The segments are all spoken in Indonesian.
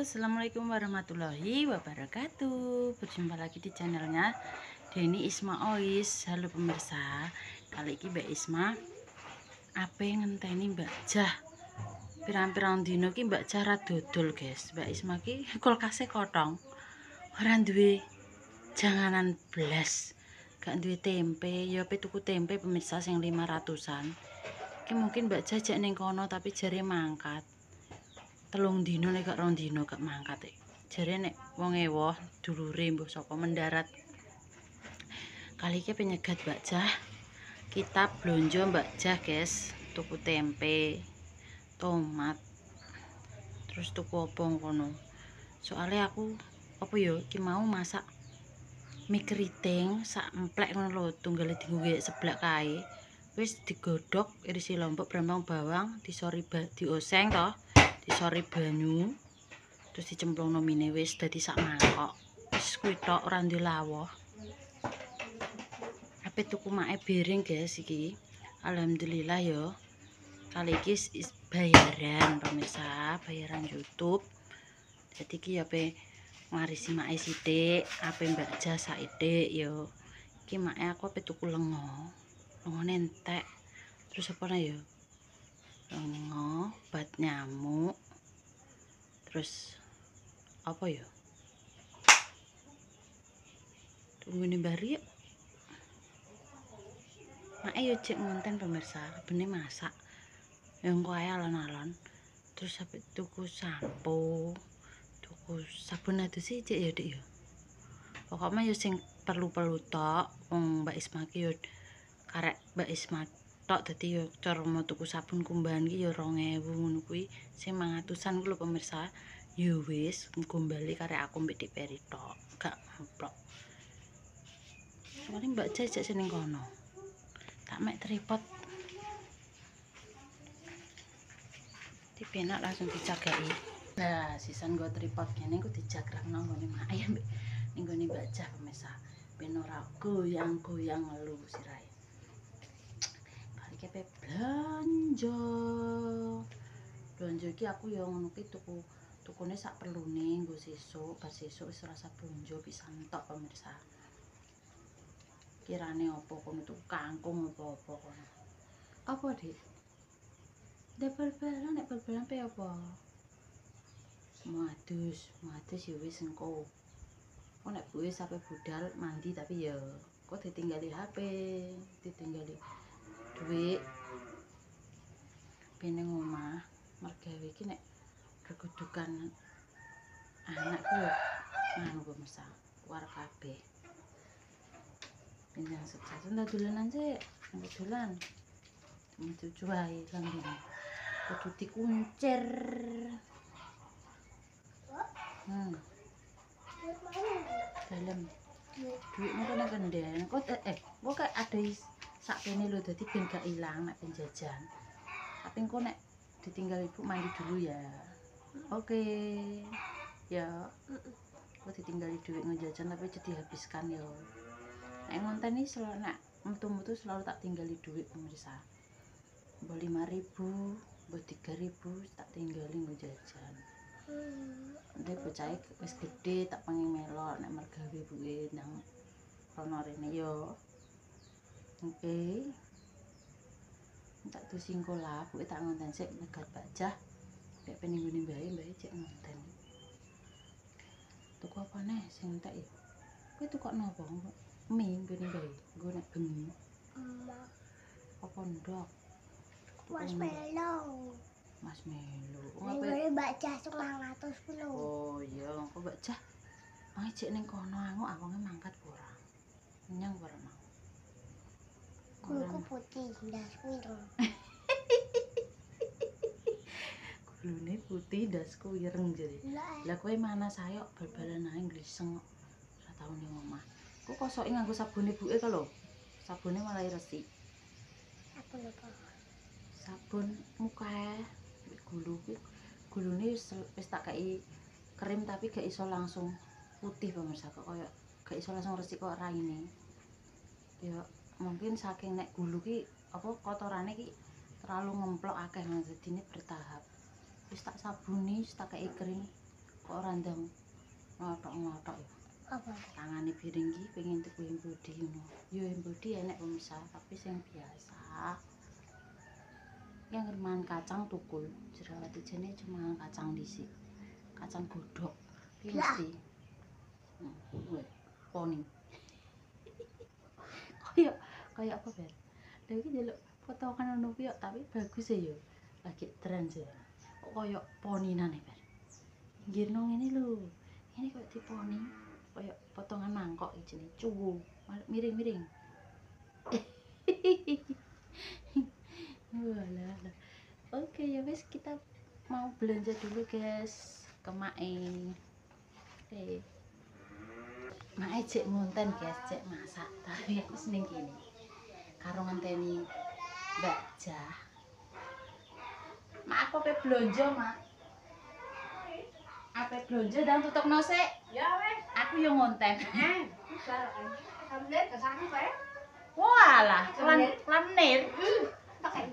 Assalamualaikum warahmatullahi wabarakatuh. Berjumpa lagi di channelnya Deni Isma Ois. Halo pemirsa, kali ini Mbak Isma apa ngenteni Mbak Jah. Pirang-pirang dino ki Mbak Jah ra dodol, guys. Mbak Isma ki kulkase kotong. Ora duwe janganan blas. Gak duwe tempe, ya pe tuku tempe pemirsa sing 500-an. Ki mungkin Mbak Jah jek ning kono tapi jare mangkat. Telung dino nek gak rong dino gak mangkat jare nek wong ewoh dulure mbuh sapa mendarat kali iki penyegat Mbak Jah. Kita blonjo Mbak Jah, guys, tuku tempe, tomat, terus tuku apa kono. Soalnya aku apa ya iki mau masak mie keriting sak emplek ngono lho, tunggale dienggo seblak kae. Wis digodhog, irisi lombok, brambang, bawang, disori dioseng toh, disori banyu, terus dicemplungno mine wis dadi sak mangkok. Wis kuwi tok, ora duwe lawuh. Ape tuku make piring, guys, iki. Alhamdulillah ya. Kali iki bayaran pemirsa, bayaran YouTube. Jadi iki ya pe ngarisi make sithik, ape Mbak Jah saithik ya. Iki make aku ape tuku lenga. Lengone entek. Terus apa ya? Lenga, obat nyamuk. Terus apa ya? Tunggu nih bari yuk. Mak yo cek ngonten pemirsa, bene masak. Yang kue alon-alon. Terus sampai tuku sampo, tuku sabun adus sih cek ya Dik ya. Pokoknya yo sing perlu-perlu tok. Wong Mbak Isma ki yo karek Mbak Isma tok, dadi yo cara mau tuku sabun kumbahan ki yo 2000 ngono kuwi. Sing 500-an ku lho pemirsa. Yo wis kumbali karek aku mbek Dik Peri tok, gak mplok. Soalnya Mbak Jah jek seneng kono. Tak mek tripod. Dipenak langsung dicagaki. Nah, sisan nggo tripod kene ku dijagrakno nggone mak ayam ning nggone Mbak Jah pemirsa. Ben ora goyang-goyang ngelu sirahe. Kali kepe blonjo. Blonjo iki aku ya ngono ki tukune sak perlune nggo sesuk, pas sesuk wis rasa blonjo pisan tok pemirsa. Kirane opo kono tuku kangkung apa-apa kono. Apa, Dik? Ndek bal-balan, nek bal-balan pe apa? Muadus ya wis engko. Kok nek buwe sampe budal mandi tapi ya kok ditinggali HP, ditinggali duit. Ben ning omah mergawe iki nek regudukan anakku ya nganggo mesah war kabeh. Pinjang sukses ndak dolanan sik, ndak dolan. Cucu wae lambene. Kudu dikuncir. Dalam duitmu kan kendel. Kok ada sak kene lho, dadi ben gak ilang nek penjajan. Tapi engko nek ditinggal ibu mandi dulu ya. Oke. Ya. Kok ditinggali duit ngejajan tapi jadi dihabiskan ya. Nek ngonteni selalu nek metu-metu selalu tak tinggali duit pemirsa. Mbok 5.000, mbok 3.000 tak tinggali ngejajan. Nanti bocah wis gede tak pengen melok nek mergawe buke nang rono rene yo. Oke. Tak dusing kola, buke tak ngonten sik negat Mbak Jah. Nek pening ngene mbae cek ngonten. Tuku apa neh sing entek ya? Kowe tukokno apa? Mie ngene mbae, nggo nek bengi. Apa ndok? Marshmallow. Ngapain? Mbak Jah 900 kilo. Oh iya, kok Mbak Jah. Mang cek ning kono awake mangkat ora. Nyang ora mau. Kulku putih dasku ireng. Gulune putih dasku ireng jare. Lah kowe mana sayok bal-balan ae ngliseng ora tau ning omah. Kok kosoke nganggo sabun ibuke to lho. Sabune malah resik. Apa lupa? Sabun muka gulu ki gulune wis tak kei krim tapi gak iso langsung putih pemirsa, kok koyo gak iso langsung resik kok raine. Ya mungkin saking nek gulu ki apa kotorane ki terlalu ngemplok akeh, dadine bertahap. Wis tak sabuni, wis tak kei krim kok ora ndang ngotok-ngotok ya. Apa? Tangane piring iki pengen tuku embodi ngono. Yo embodi enek pemisah, tapi sing biasa. Yang mangan kacang tukul, jerawat ijene cuma kacang dhisik. Kacang godhog. Iki mesti. Poni. Kayak apa, Ber? Lha iki ndelok potongan ngono kuwi tapi bagus ya. Lagi tren sih. Kok koyo poninane, Ber. Ngirno ngene lho. Ini kok diponi. Koyo potongan mangkok iki jenenge cuwu. Miring-miring. Walah. Oke ya wis kita mau belanja dulu guys ke Mae. Oke. Mae cek ngonten guys, cek masak. Tapi aku seneng kene. Karo ngenteni Mbak Jah. Mak aku pe blonjo, Mak. Ape blonjo dan tutupno sik. Ya wes. Aku yo ngonten. Sambil ke sana kae. Walah, klanir. Pakai.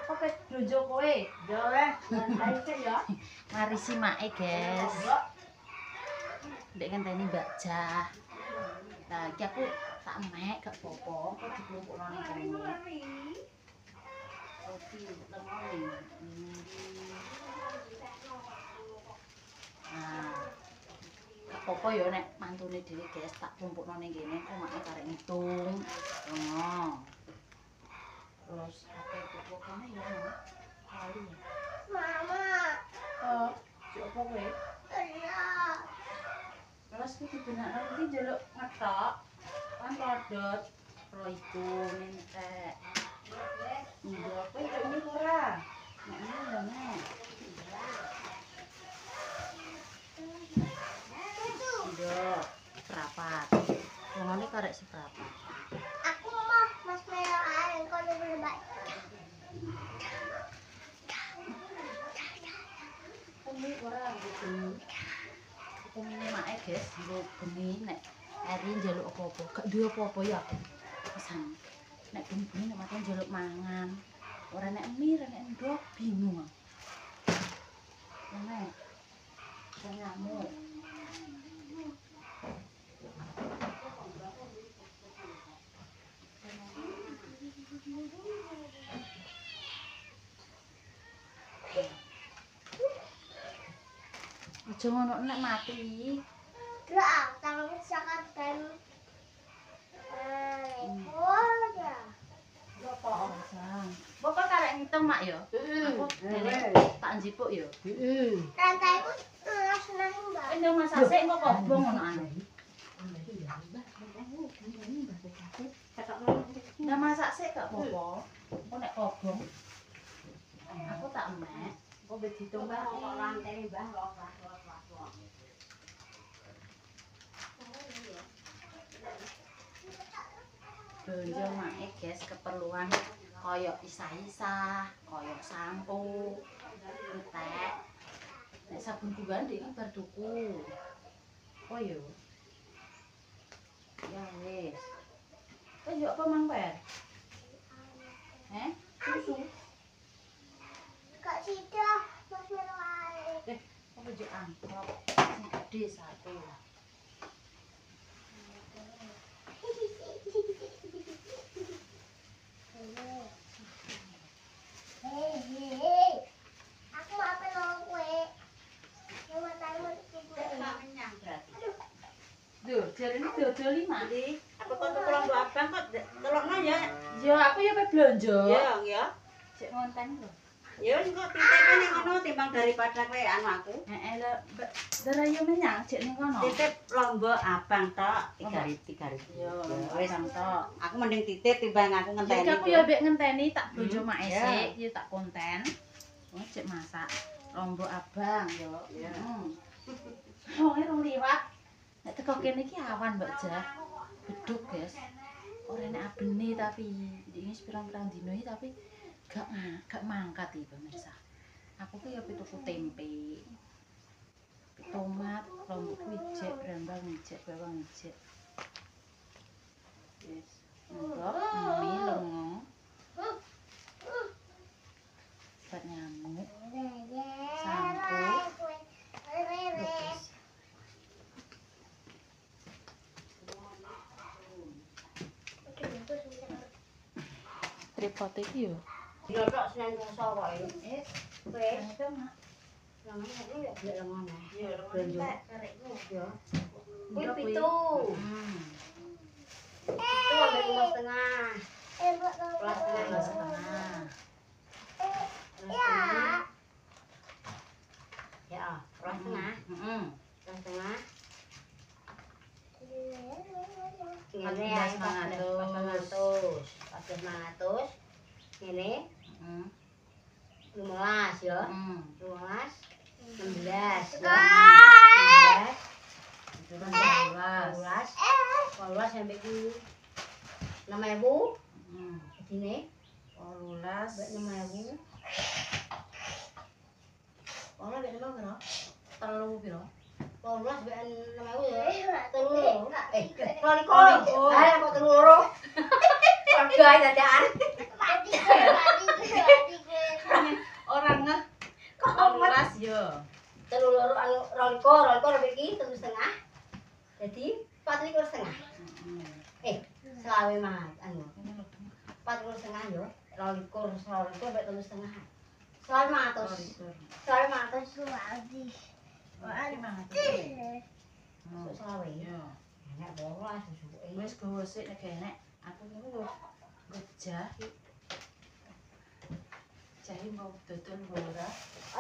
Aku pe blonjo kowe. Ya wes. Ayo sik ya. Mari si Mae, guys. Ndek ngenteni Mbak Jah. Nah, iki aku tak mek gak apa-apa, kok dikelompokno ning kene. Roti lemoni. Nah, gak apa-apa ya nek mantune dhewe guys tak klumpukno ning kene, kok mak karek ngitung. Oh. Terus akeh tuku kene ya, Mak. Kali ya. Mama. Cuk apa kowe? Iya. Terus kuwi dibenakno iki njaluk ngetok. Kan rodot ro iku mentek. Iya, kowe cuk ini ora. Nek ini ndak nek. Iya, seprapat. Wongane karek seprapat. Aku mau marshmallow air kau boleh baik. Kumi ora gitu. Kumi mae guys, nggo geni nek Eri njaluk apa-apa, gak duwe apa-apa ya. Pesan. Nek geni nek makan njaluk mangan. Ora nek mie, ora nek ndok bingung. Nek nyamuk. Aja ngono nek mati. Gerak, tangan sangat dan. Oh ya. Apa orang? Bapak karek ngitung mak ya. Aku dene tak njipuk ya. Rantaiku senang mbak. Ndang masak sik kok kobong ngono ane. Ndang masak sik gak apa-apa. Kok nek kobong. Aku tak emek. Kok wis ditung Mbak. Rantai Mbah kok. Belanja mae guys keperluan koyo isah-isah, koyo sampo, entek. Nek sabun kuban iki bar tuku. Oh yo. Ya wis. Yo apa Mang Per? Susu. Kak Cida, marshmallow air. Apa jo angkop? Sing gede satu. Hei, aku mau apa nolong kue? Yang matanya mau kue. Kenyang berarti. Duh, jarene dodol 5. Aku kok tulang dua abang kok telokno ya. Ya aku ya pe blonjo. Ya. Cek ngonten lho. Ya wis kok titip ning ngono timbang daripada kowe anu aku. Heeh lho, derayo menyang cek ning kono. Titip lombok abang tok 3.000. Yo, Wis abang tok. aku mending titip timbang aku Ya ngenteni. aku ya mbek ngenteni tak blonjo mak Ya. esik, ya tak konten. Oh, cek masak lombok abang yo. Ya. Wong rong liwat. Nek teko kene iki awan Mbak Jah. Beduk, guys. Ora enek abene tapi ini pirang-pirang dino iki tapi gak mangkat iki pemirsa. Aku ki ya tuku tempe. Tomat, lombok wijek, brambang wijek, bawang wijek. Yes. Ndok, mie, lengo. Obat nyamuk. Sampo. Terus tripod iki yo. Yo tok senen rasa kok iki. Wis. Itu mak. Namanya ini ya gelek lengan. Iya, Belanja karikmu yo. Kuwi Ndok, kuwi. pitu. Itu ada 5,5. Buat Kelas nongkrong. setengah. Ya. Ya, kelas setengah. Kelas setengah. Ini ya, 14.500. 14.500. Ini 15 ya. 15. 16 ya. 16. 12 sampai ku 6.000. Ini 18. 6.000. Orang mek nang piro? Telu piro? 12 mek 6.000 ya. Telu loro. Tiga. Roliko. Ayo kok telu loro. Padha ae dadakan. Mati. Orang ngeh. 18 yo. Telu loro anu roliko lebih iki 3,5. Jadi 4,5. Selawe mah anu. 4,5 yo. Roliko mek 3,5. Selawe 100. Selawe 100. Mati. Masuk selawe. Yo. Enak bolas susuke. Wis gawa sik nek enek. Aku niku lho gejah. Jahe mau dodol ora?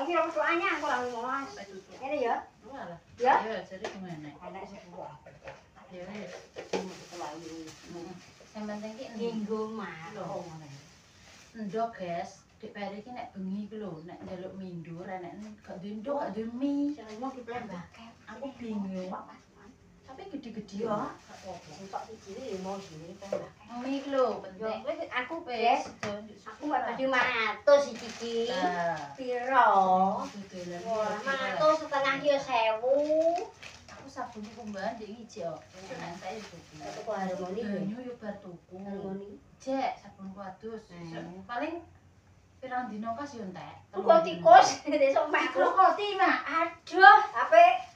Iki lho soalnya aku lagi ngolas. Ini ya. Ora lah. Ya. Yo, jadi gimana? Enak sepuluh. Ya wis. Selawe. Sing penting ki Minggu mah. ndok, guys. Dik peri iki nek bengi ku lho, nek njaluk mindur enek gak duwe ndok, gak duwe mie. Mau diplembake. Aku bingung. Tapi gede-gede yo. Gak apa-apa. Entok iki mau sini plembake. Mie ku lho, Yo, penting. aku Wis, Aku mbak tadi 500 iki. Lah, Piro? dodolan. Wah, 100 setengah ki 1.000. Aku sabun iku mbak ndek iki yo. Nyantai tuku. Tuku harmoni. Banyu yo bar tuku. Harmoni. Cek sabunku adus. Paling pirang dino kas yo entek. Tuku tikus besok mek Krokoti mak. Aduh,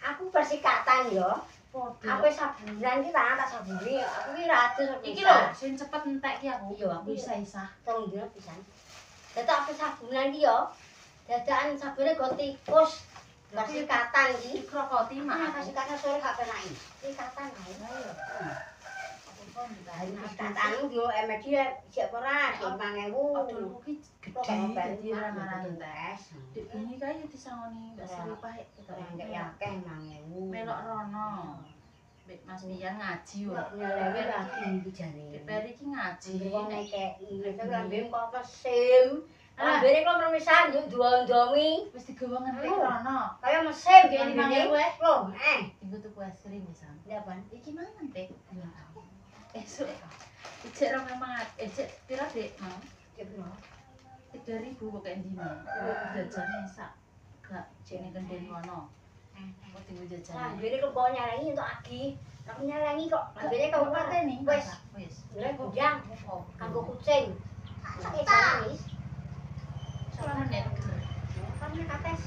aku bersikatan yo. Podo. Aku sabunan ki tak sabuni. Aku ki ratus Iki lho, sing cepet entek ki aku. Iya, aku isa-isa. tolong dina pisan. Dadak aku sabunan ki yo. Dadakan sabune go tikus. Bersikatan ki. Krokoti mak. Bersikatan sore gak penai. Sikatan ae. Sikatan yo emek ki siap ora 5.000. Aduh, ki gede dadi ora entek. Dik ini kae disangoni Mbak Sri Pahit. Enggak yakeh 5.000. Melok rono. Mbak Mas Pian ngaji yo. Nyalewe lagi iki jane. Dik Peri ki ngaji. Wong ngekeki. Nek lambe kok mesim. Lambene kok permisan yo duwe-duwe. Wis digawa ngentik rono. Kaya mesim Iki gini. 5.000 eh. Loh, Tinggu tuku es krim bisa. Apaan? Iki mang ngentik. Esuk. Ijek rong memang ijek pira Dik? Mau. Cek piro? 3.000 kok endine. Jajane sak gak jene kendel kono. Kok tinggu jajane. Lambene kok kok nyalengi untuk agi. Aku nyalengi kok. Lambene kok pateni. wis. Lha bujang Kok kanggo kucing. Sak jalan wis. Salah menit. Kan kates.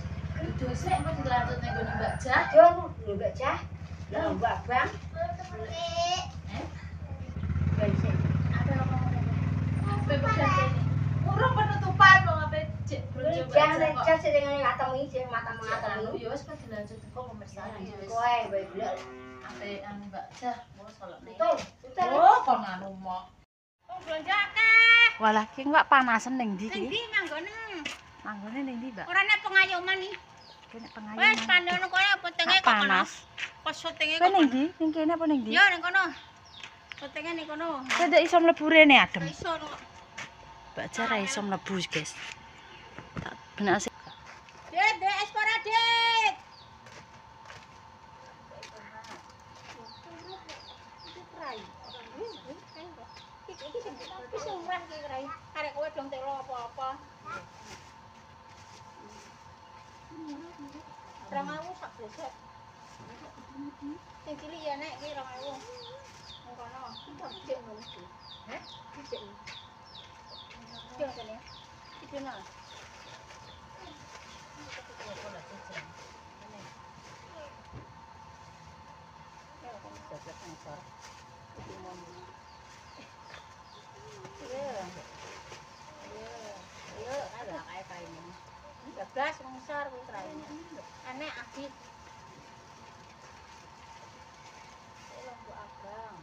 Itu sik kok dilanjut ning gone Mbak Jah. Aduh, lho Mbak Jah. Lah Mbak Bang. Bensin. Apa ngomong? Apa peganten? Urung penutupan kok ngape cek Jangan Jah. Jah sing ngatemi sing mata-mata. Ya wis kok dilanjut kok pemirsa iki wis. Kowe bae Ape anu Mbak Jah, mau salok nih. Betul. Oh, kon anu mok. Oh, belanja akeh. Walah ki Mbak panasen ning ndi Ning iki? ndi manggone? Manggone ning ndi, Mbak? Ora nek pengayoman iki. Kene Wes pengayoman. pandono kono petenge kok kono. Panas. Pas syutinge Kowe kok. ning ndi? Ning kene apa ning ndi? Yo ning kono. Syutinge ning kono. Kowe ndak iso mlebu rene adem. Iso kok. Mbak Jah ra iso mlebu, guys. Tak benak sih. Dek, es para Dek. Iki sing murah iki rai. Arek kowe dong telo apa-apa. Rangawu sak besek. Sing cilik ya nek iki 2.000. Nang kono. Cek ngono iki. Heh? Cek. Cek kene. Iki nang. blas ngisor kuwi traine. Enek abit. Lombok abang.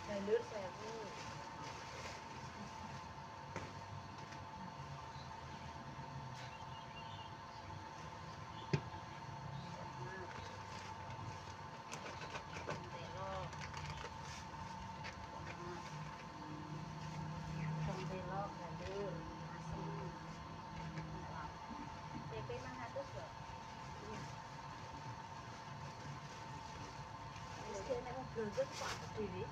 Jalur sewu. TP 600 lho. Wis kene mau blonjo kok aku dhewe.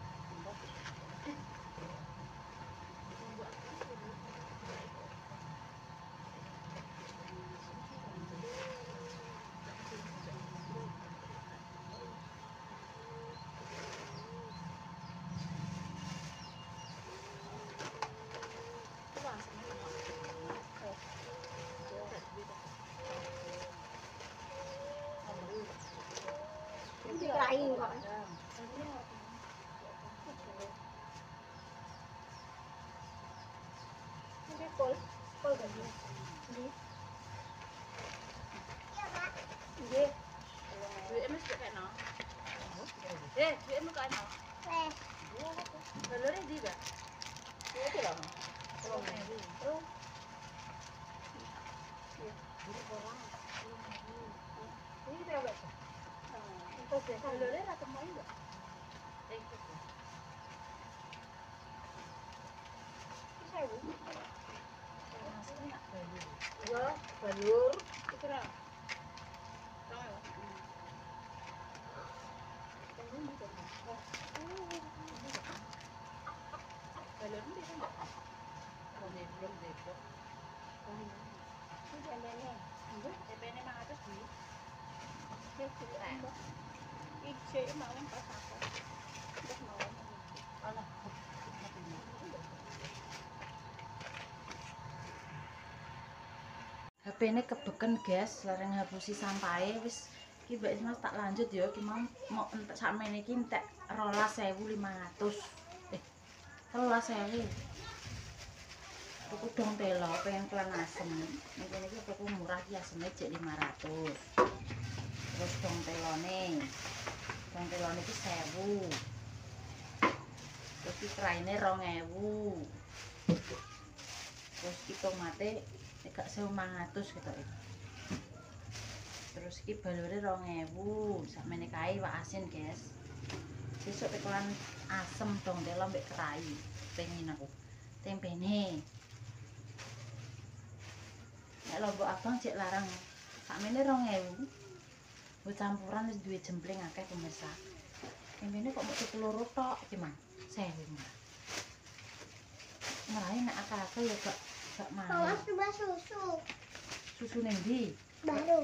Kirain kok. Ini pol ganti. Ini. Iya, Pak. Nggih. Duit mesti kok kena. Duit mu kok kena. Weh. Balure ndi, Mbak? Duit iki lho. 2000. Oh. Iya. Ini berapa, Mbak? Balure ra temui, Mbak. Iki. Sewu. Iya, balur. Iki ra. Balur ndi kan, Mbak? Belum depok. Ini jambene. Jambene 500 duit. Ije mawon pas aku. Terus mawon. Ana. HP ini kebeken guys, larang ngapusi sampahe wis iki Mbak Isma tak lanjut ya, iki mau entek sakmene iki entek 12.500. 13.000. Tuku dong telo pengen kelan asem. Mungkin iki tuku murah iki aseme jek 500. Terus dong telone. Dong telone iki 1.000. Terus iki kraine 2.000. Terus iki tomate gak 1.500 gitu. Terus iki balure 2.000. Sakmene kae wak asin, guys. Sesuk tekelan asem dong telo mbek kerai. Pengen aku. Tempene. Nek lombok abang cek larang. Sakmene 2.000. Mbok campuran wis duwe jempling akeh pemirsa. Tempene kok mok 3 tok iki, Mang. 1.000. Ngrai nek akeh ya gak mau. Awas coba susu. Susu ning ndi? Baru.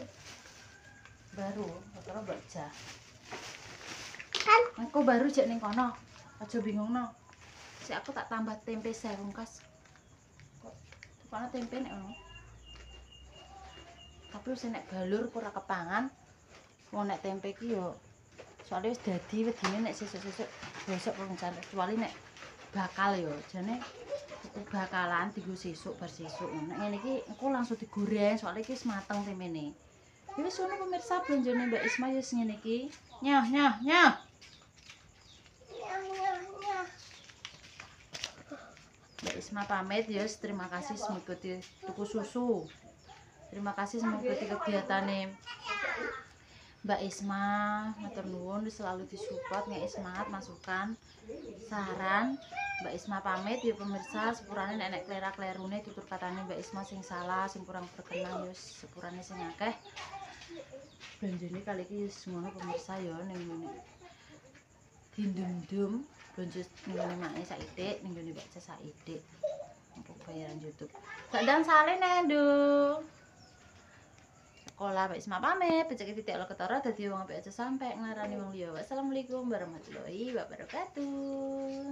Baru, karo mbak jah. Kan Engko baru jek ning kono. Aja bingungno. Sik aku tak tambah tempe 1.000 kas. Kok kono tempe nek ngono. Tapi wis nek balur ora kepangan. Wong nek tempe ki yo soalnya wis dadi wedine nek sesuk-sesuk besok rencana kecuali nek bakal yo jane tuku bakalan dienggo sesuk bar sesuk. Nek ngene iki engko langsung digoreng soalnya iki wis mateng tempene. Ya wis ngono pemirsa belanjane Mbak Isma ya wis ngene iki. Nyah. nyah nyah nyah. Mbak Isma pamit ya, terima kasih mengikuti tuku susu. Terima kasih mengikuti kegiatannya Mbak Isma. Matur nuwun selalu disupport, nggak semangat masukan, saran. Mbak Isma pamit ya pemirsa, sepurane nek klera-klerune tutur katane Mbak Isma sing salah, sing kurang berkenan ya sepurane sing akeh. Belanjane kali iki ngono pemirsa ya ning ngene. Dindum-dum belanja ning ngene make saithik, ning ngene Mbak Ca saithik. Untuk bayaran YouTube. Gak ndang sale nek, Nduk. sekolah. Mbak Isma pamit, becake titik lo ketara dadi wong apik aja sampe nglarani wong liya. Wassalamualaikum warahmatullahi wabarakatuh.